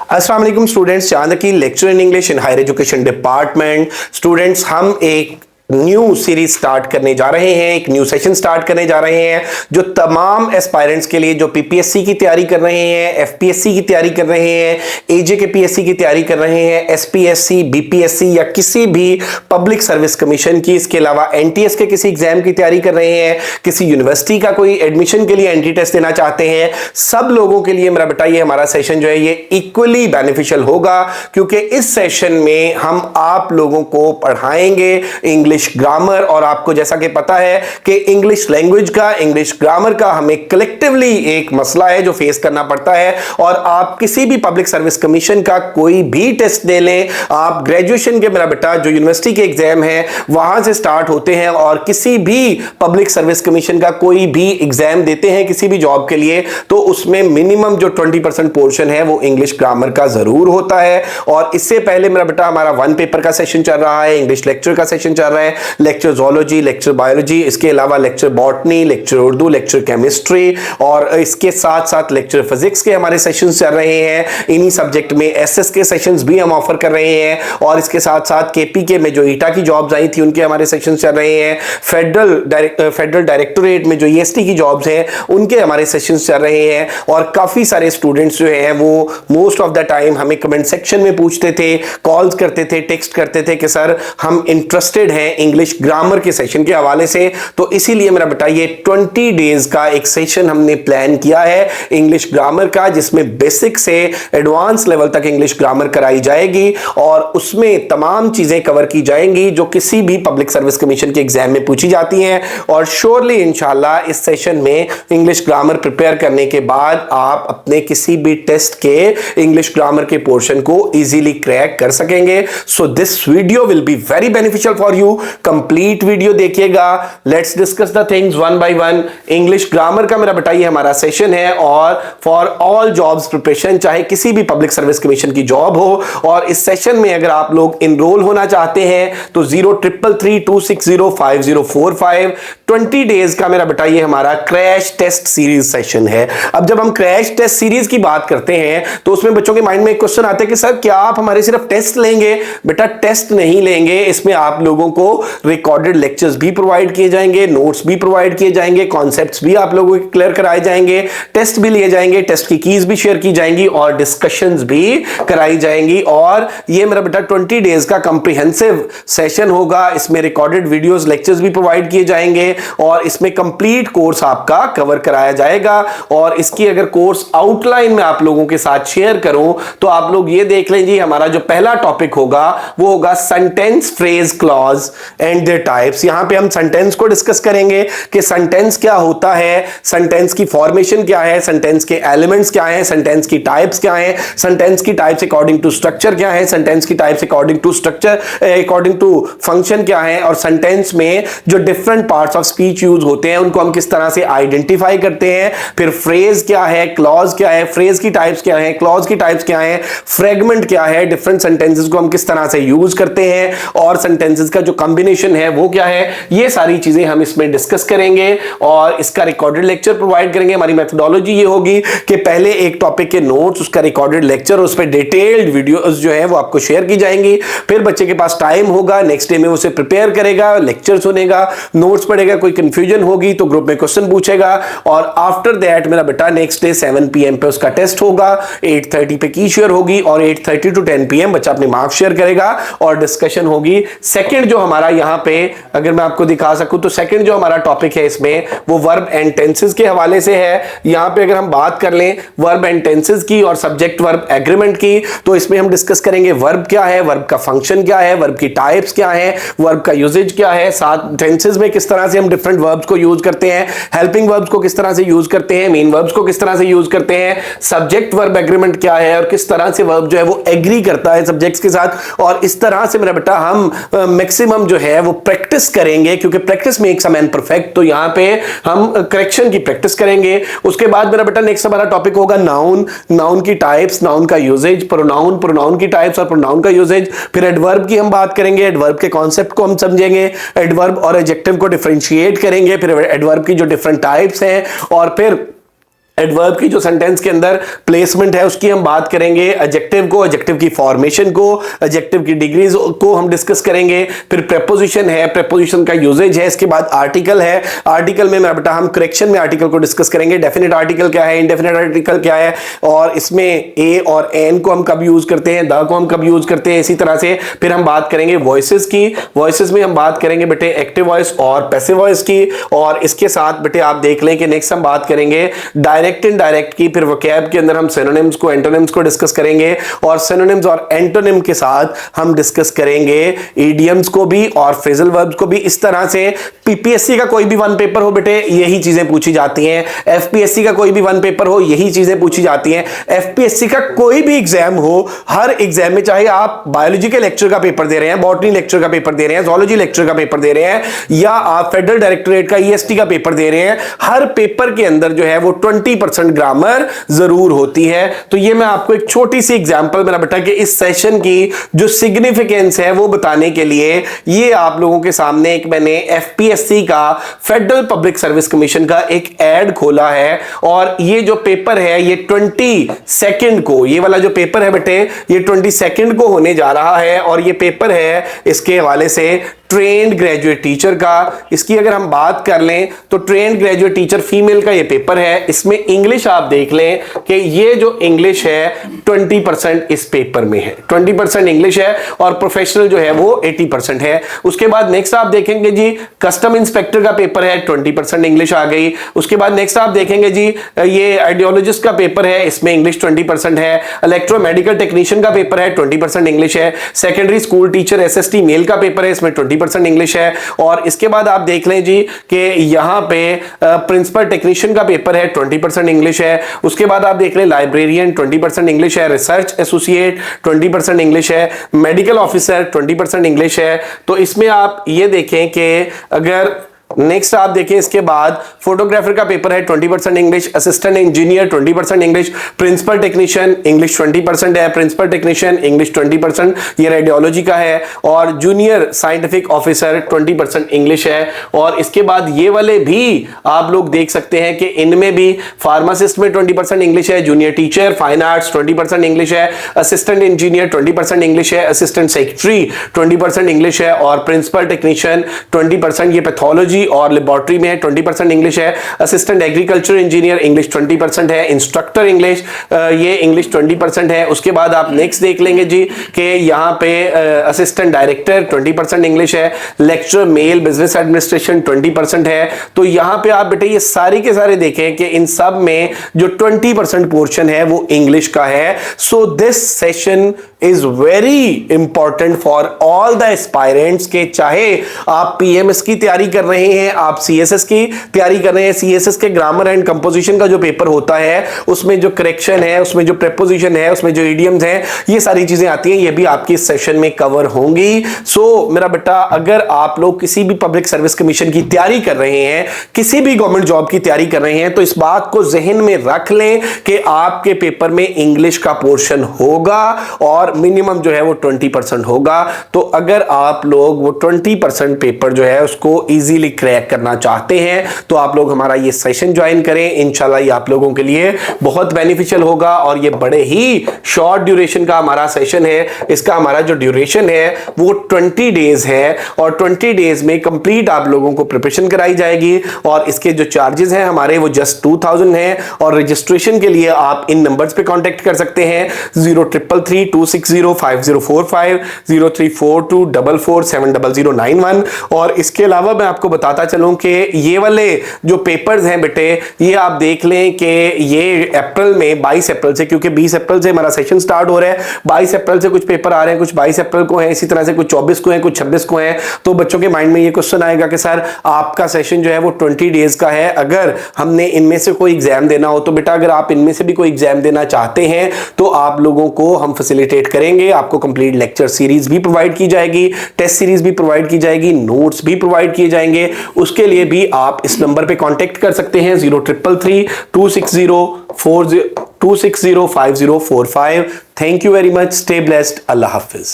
अस्सलाम वालेकुम स्टूडेंट्स, चांद की lecture in English in higher education department. Students, हम एक न्यू सीरीज स्टार्ट करने जा रहे हैं, एक न्यू सेशन स्टार्ट करने जा रहे हैं जो तमाम एस्पायरेंट्स के लिए जो पीपीएससी की तैयारी कर रहे हैं, एफपीएससी की तैयारी कर रहे हैं, एजे के पीएससी की तैयारी कर रहे हैं, एसपीएससी, बीपीएससी या किसी भी पब्लिक सर्विस कमीशन की, इसके अलावा एनटीएस के किसी एग्जाम की तैयारी कर रहे हैं, किसी यूनिवर्सिटी का कोई एडमिशन के लिए एंट्री टेस्ट देना चाहते हैं, सब लोगों के लिए मेरा बेटा ये हमारा सेशन जो है ये इक्वली बेनिफिशियल होगा, क्योंकि इस सेशन में हम आप लोगों को पढ़ाएंगे इंग्लिश ग्रामर। और आपको जैसा कि पता है कि इंग्लिश लैंग्वेज का, इंग्लिश ग्रामर का हमें कलेक्टिवली एक मसला है जो फेस करना पड़ता है। और आप किसी भी पब्लिक सर्विस कमीशन का कोई भी टेस्ट दे लें, आप ग्रेजुएशन के मेरा बेटा जो यूनिवर्सिटी के एग्जाम है वहां से स्टार्ट होते हैं, और किसी भी पब्लिक सर्विस कमीशन का कोई भी एग्जाम देते हैं किसी भी जॉब के लिए, तो उसमें मिनिमम जो 20% पोर्शन है वो इंग्लिश ग्रामर का जरूर होता है। और इससे पहले मेरा बेटा हमारा वन पेपर का सेशन चल रहा है, इंग्लिश लेक्चर का सेशन चल रहा है, लेक्चर जोलॉजी, लेक्चर बायोलॉजी, इसके अलावा lecture botany, lecture Urdu, lecture chemistry, और इसके साथ साथ लेक्चर फिजिक्स के हमारे सेशंस चल रहे हैं। इन्हीं सब्जेक्ट में एसएस के सेशंस भी हम ऑफर कर रहे हैं, और इसके साथ साथ केपीके में जो ईटा की जॉब्स आई थी उनके हमारे सेशंस चल रहे हैं। फेडरल डायरेक्टोरेट में जो ईएसटी की जॉब्स हैं उनके हमारे सेशंस चल रहे हैं। और काफी सारे स्टूडेंट्स जो हैं वो मोस्ट ऑफ द टाइम हमें कमेंट सेक्शन में पूछते थे, कॉल्स करते थे, टेक्स्ट करते थे कि सर हम इंटरेस्टेड हैं इंग्लिश ग्रामर के सेशन के हवाले से। तो इसीलिए मेरा बेटा ये 20 डेज का एक सेशन हमने प्लान किया है इंग्लिश ग्रामर का, जिसमें बेसिक से एडवांस लेवल तक इंग्लिश ग्रामर कराई जाएगी, और उसमें तमाम चीजें कवर की जाएंगी जो किसी भी पब्लिक सर्विस कमीशन के एग्जाम में पूछी जाती हैं। और श्योरली इंशाल्लाह इस सेशन में इंग्लिश ग्रामर प्रिपेयर करने के बाद आप अपने किसी भी टेस्ट के इंग्लिश ग्रामर के पोर्शन को इजीली क्रैक कर सकेंगे। So this video will be very beneficial for you. Complete video देखिएगा। Let's discuss the things one by one. English grammar का मेरा बेटा ये हमारा सेशन है, और फॉर ऑल जॉब्स प्रिपरेशन, चाहे किसी भी पब्लिक सर्विस कमीशन की जॉब हो। और इस सेशन में अगर आप लोग इनरोल होना चाहते हैं तो 0333260504 20 डेज का मेरा बेटा ये हमारा क्रैश टेस्ट सीरीज सेशन है। अब जब हम क्रैश टेस्ट सीरीज की बात करते हैं तो उसमें बच्चों के माइंड में एक क्वेश्चन आता है कि सर क्या आप हमारे सिर्फ टेस्ट लेंगे? बेटा टेस्ट नहीं लेंगे, इसमें आप लोगों को रिकॉर्डेड लेक्चर्स भी प्रोवाइड किए जाएंगे, नोट्स भी प्रोवाइड किए जाएंगे, कॉन्सेप्ट्स भी आप लोगों को क्लियर कराए जाएंगे, टेस्ट भी लिए जाएंगे, टेस्ट की कीज भी शेयर की जाएंगी, और डिस्कशंस भी कराई जाएंगी। और ये मेरा बेटा 20 डेज का कंप्रिहेंसिव सेशन होगा। इसमें रिकॉर्डेड वीडियोस, लेक्चर्स भी प्रोवाइड किए जाएंगे, और इसमें कंप्लीट कोर्स आपका कवर कराया जाएगा। और इसकी अगर कोर्स आउटलाइन में आप लोगों के साथ शेयर करूं तो आप लोग ये देख लें जी, हमारा जो पहला टॉपिक होगा वो होगा sentence, phrase, clause and there types. यहां पे हम सेंटेंस को डिस्कस करेंगे कि सेंटेंस क्या होता है, सेंटेंस की फॉर्मेशन क्या है, सेंटेंस के एलिमेंट्स क्या हैं, सेंटेंस की टाइप्स क्या हैं, सेंटेंस की टाइप्स अकॉर्डिंग टू स्ट्रक्चर क्या है, सेंटेंस की types according to structure according to function क्या है, और सेंटेंस में जो different parts of speech use होते हैं उनको हम किस तरह से आइडेंटिफाई करते हैं। फिर फ्रेज क्या है, क्लॉज क्या है, फ्रेज की टाइप्स क्या है, क्लॉज की टाइप्स क्या है, फ्रेगमेंट क्या है, डिफरेंट सेंटेंसेस को हम किस तरह से यूज करते हैं, और सेंटेंसेस का जो कॉम्बिनेशन है वो क्या है, ये सारी चीजें हम इसमें डिस्कस करेंगे। और इसका रिकॉर्डेड लेक्चर प्रोवाइड करेंगे। हमारी मेथोडोलॉजी ये होगी कि पहले एक टॉपिक के नोट्स, उसका रिकॉर्डेड लेक्चर, उस पर डिटेल्ड वीडियोस जो है वो आपको शेयर की जाएंगी। फिर बच्चे के पास टाइम होगा, नेक्स्ट डे में उसे प्रिपेयर करेगा, लेक्चर सुनेगा, नोट्स पढ़ेगा, कोई कंफ्यूजन होगी तो ग्रुप में क्वेश्चन पूछेगा। और आफ्टर दैट मेरा बेटा नेक्स्ट डे 7 PM पे उसका टेस्ट होगा, 8:30 पे की शेयर होगी, और 8:30 to 10 PM बच्चा अपने मार्क्स शेयर करेगा और डिस्कशन होगी। सेकंड जो हमारा यहां पे अगर मैं आपको दिखा सकूं तो सेकंड जो हमारा टॉपिक है इसमें वो वर्ब एंड टेंसेस के हवाले से है। यहां पे अगर हम बात कर लें वर्ब एंड टेंसेस की और सब्जेक्ट वर्ब एग्रीमेंट की, तो इसमें हम डिस्कस करेंगे वर्ब क्या है, वर्ब का फंक्शन क्या है, वर्ब की टाइप्स क्या है, वर्ब का यूजेज क्या है, साथ टेंसेस में किस तरह से हम डिफरेंट वर्ब्स को यूज करते हैं, हेल्पिंग वर्ब्स को किस तरह से यूज करते हैं, मेन वर्ब्स को किस तरह से यूज करते हैं, सब्जेक्ट वर्ब एग्रीमेंट क्या है, और किस तरह से वर्ब जो है वो एग्री करता है सब्जेक्ट्स के साथ। और इस तरह से मेरा बेटा हम मैक्सिमम जो है वो प्रैक्टिस करेंगे, क्योंकि practice makes a man perfect. तो यहां पे हम करेक्शन की प्रैक्टिस करेंगे। उसके बाद मेरा बेटा नेक्स्ट हमारा टॉपिक होगा नाउन, नाउन की टाइप्स, नाउन का यूजेज, प्रोनाउन, प्रोनाउन की टाइप्स और प्रोनाउन का यूजेज। फिर एडवर्ब की हम बात करेंगे, एडवर्ब के कॉन्सेप्ट को हम समझेंगे, एडवर्ब और एडजेक्टिव को डिफरेंशिएट करेंगे, फिर एडवर्ब की जो डिफरेंट टाइप्स हैं, और फिर एडवर्ब की जो सेंटेंस के अंदर प्लेसमेंट है उसकी हम बात करेंगे, एडजेक्टिव को, एडजेक्टिव की फॉर्मेशन को, एडजेक्टिव की डिग्रीज को हम डिस्कस करेंगे। फिर प्रेपोजिशन है, प्रेपोजिशन का यूजेज है। इसके बाद आर्टिकल है, आर्टिकल में मेरा बेटा हम करेक्शन में आर्टिकल को डिस्कस करेंगे। डेफिनेट आर्टिकल क्या है, इंडेफिनेट आर्टिकल क्या है, और इसमें ए और एन को हम कब यूज करते हैं, द को हम कब यूज करते हैं, इसी तरह से। फिर हम बात करेंगे वॉइसेस की, वॉइसेस में हम बात करेंगे बेटे एक्टिव वॉइस और पैसिव वॉइस की। और इसके साथ बेटे आप देख लें कि नेक्स्ट हम बात करेंगे डायरेक्ट इनडायरेक्ट की। फिर वोकैब के अंदर हम सिनोनिम्स को, एंटोनिम्स को डिस्कस करेंगे, और सिनोनिम्स और एंटोनिम के साथ हम डिस्कस करेंगे इडियम्स को भी और फ्रेजल वर्ब्स को भी। इस तरह से पीपीएससी का कोई भी वन पेपर हो बेटे यही चीजें पूछी जाती हैं, एफपीएससी का कोई भी वन पेपर हो यही चीजें पूछी जाती हैं। एफपीएससी का कोई भी एग्जाम हो, हर एग्जाम में चाहे आप बायोलॉजी के लेक्चर का पेपर दे रहे हैं, बॉटनी लेक्चर का पेपर दे रहे हैं, ज़ूलॉजी लेक्चर का पेपर दे रहे हैं, या आप फेडरल डायरेक्टरेट का ईएसटी का पेपर दे रहे हैं, हर पेपर के अंदर जो है वो 20% ग्रामर जरूर होती है। तो ये मैं आपको एक छोटी सी एग्जांपल मेरा बेटा कि इस सेशन की जो सिग्निफिकेंस है वो बताने के लिए ये आप लोगों के सामने एक मैंने एफपीएससी का, फेडरल पब्लिक सर्विस कमीशन का एक ऐड खोला है। और ये जो पेपर है ये 22 को, ये वाला जो पेपर है बेटे ये 22 को होने जा रहा है। और ये पेपर है इसके हवाले से ट्रेंड ग्रेजुएट टीचर का। इसकी अगर हम बात कर लें तो ट्रेंड ग्रेजुएट टीचर फीमेल का ये पेपर है। इसमें इंग्लिश आप देख लें कि ये जो इंग्लिश है 20% इस पेपर में है, 20% इंग्लिश है, और प्रोफेशनल जो है वो 80% है। उसके बाद नेक्स्ट आप देखेंगे जी कस्टम इंस्पेक्टर का पेपर है, 20% इंग्लिश आ गई। उसके बाद नेक्स्ट आप देखेंगे जी ये आइडियोलॉजिस्ट का पेपर है, इसमें इंग्लिश 20% है। इलेक्ट्रो मेडिकल टेक्नीशियन का पेपर है, 20% इंग्लिश है। Secondary school teacher SST male का पेपर है, इसमें 20% इंग्लिश है। और इसके बाद आप देख लें जी कि यहां पे प्रिंसिपल टेक्नीशियन का पेपर है, 20% इंग्लिश है। उसके बाद आप देख लें लाइब्रेरियन 20% इंग्लिश है, रिसर्च एसोसिएट 20% इंग्लिश है, मेडिकल ऑफिसर 20% इंग्लिश है। तो इसमें आप ये देखें कि अगर नेक्स्ट आप देखें इसके बाद फोटोग्राफर का पेपर है 20% English, assistant engineer 20% English, principal technician English 20% है, प्रिंसिपल टेक्नीशियन इंग्लिश 20%, ये रेडियोलॉजी का है। और जूनियर साइंटिफिक ऑफिसर 20% इंग्लिश है। और इसके बाद ये वाले भी आप लोग देख सकते हैं कि इनमें भी फार्मासिस्ट में 20% इंग्लिश है, junior teacher fine arts 20% English है, असिस्टेंट इंजीनियर 20% इंग्लिश है, असिस्टेंट सेक्रेटरी 20% इंग्लिश है, और प्रिंसिपल टेक्नीशियन 20%, ये पैथोलॉजी और लेबोरेटरी में 20% इंग्लिश है। असिस्टेंट एग्रीकल्चर इंजीनियर इंग्लिश 20% है, इंस्ट्रक्टर इंग्लिश ये इंग्लिश 20% है। उसके बाद आप नेक्स्ट देख लेंगे जी कि यहाँ पे असिस्टेंट डायरेक्टर 20% इंग्लिश है, लेक्चरर मेल बिजनेस एडमिनिस्ट्रेशन 20% है। तो यहाँ पे आप बेटे ये सारी के सारे देखें कि इन सब में जो 20% पोर्शन है वो इंग्लिश का है। So this session is very important for all the aspirants के चाहे आप पीएमएस की तैयारी कर रहे हैं, आप सीएसएस की तैयारी कर रहे हैं। सीएसएस के ग्रामर एंड कंपोजिशन का जो पेपर होता है उसमें जो करेक्शन है, उसमें जो प्रेपोजिशन है, उसमें जो इडियम्स हैं, ये सारी चीजें आती हैं, ये भी आपकी इस सेशन में कवर होंगी। सो मेरा बेटा अगर आप लोग किसी भी पब्लिक सर्विस कमीशन की तैयारी कर रहे हैं, किसी भी गवर्नमेंट जॉब की तैयारी कर रहे हैं, तो इस बात को जहन में रख लें कि आपके पेपर में इंग्लिश का पोर्शन होगा और मिनिमम जो है वो 20% होगा। तो अगर आप लोग वो 20% पेपर जो है उसको इजीली क्रैक करना चाहते हैं तो आप लोग हमारा ये सेशन ज्वाइन करें। इंशाल्लाह ये आप लोगों के लिए बहुत बेनिफिशियल होगा। और ये बड़े ही शॉर्ट ड्यूरेशन का हमारा सेशन है। इसका हमारा जो ड्यूरेशन है वो 20 डेज है और 20 डेज में कंप्लीट आप लोगों को प्रिपरेशन कराई जाएगी। और इसके जो चार्जेस हैं हमारे वो जस्ट 2000 है। और रजिस्ट्रेशन के लिए आप इन नंबर्स पे कांटेक्ट कर सकते हैं 0333260505 0342447091। और इसके अलावा मैं आपको बताता चलूं कि ये वाले जो पेपर्स हैं बेटे ये आप देख लें कि ये अप्रैल में 22 अप्रैल से, क्योंकि 20 अप्रैल से हमारा सेशन स्टार्ट हो रहा है, 22 अप्रैल से कुछ पेपर आ रहे हैं, कुछ 22 अप्रैल को हैं, इसी तरह से कुछ 24 को हैं, कुछ 26 को हैं। तो बच्चों के माइंड में ये क्वेश्चन आएगा कि सर आपका सेशन जो है वो 20 डेज का है, अगर हमने इनमें से कोई एग्जाम देना हो तो बेटा अगर आप इनमें से भी कोई एग्जाम देना चाहते हैं तो आप लोगों को हम फैसिलिटेट करेंगे। आपको कंप्लीट लेक्चर सीरीज भी प्रोवाइड की जाएगी, टेस्ट सीरीज भी प्रोवाइड की जाएगी, नोट्स भी प्रोवाइड किए जाएंगे। उसके लिए भी आप इस नंबर पे कांटेक्ट कर सकते हैं 0333260505। Thank you very much, stay blessed, Allah Hafiz.